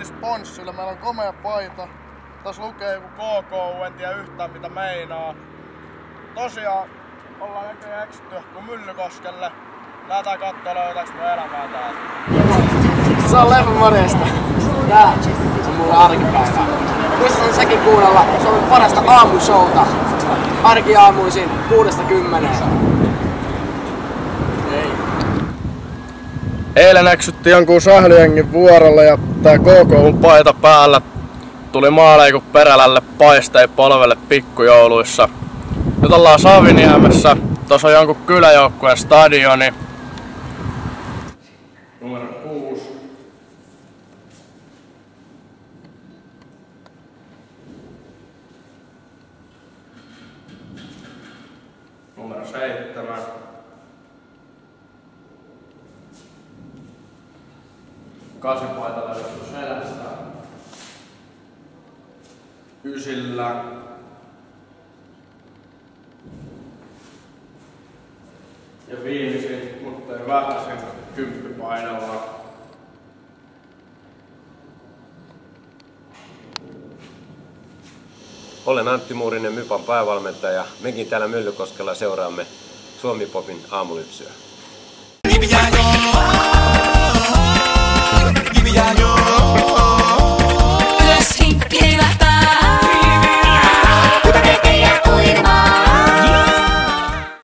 sponssille. Meillä on komea paita. Tässä lukee joku KK, en tiedä yhtään mitä meinaa. Tosiaan ollaan näköjään eksytty kun Myllykoskelle. Lähdetään kattoo löytääks mun elämää täältä. Se on leffa morjesta. Tää on mulla arkipäivää. Muistathan säkin kuunnella Suomen parasta aamushowta. Arkiaamuisin 6–10. Eilen eksyttiin jonkun sählyjengin vuorolle ja tää KK-paita päällä tuli maaleiku Perälälle paistei polvelle pikkujouluissa. Nyt ollaan Saviniemessä. Tuossa on jonkun kyläjoukkueen stadioni. Numero 6. Numero 7. Kasipaita löydetty selästä. 9. Ja viimeisin, mutta ei vähäisin, 10 painalla. Olen Antti Muurinen, Mypan päävalmentaja. Mekin täällä Myllykoskella seuraamme Suomi-popin aamulypsyä.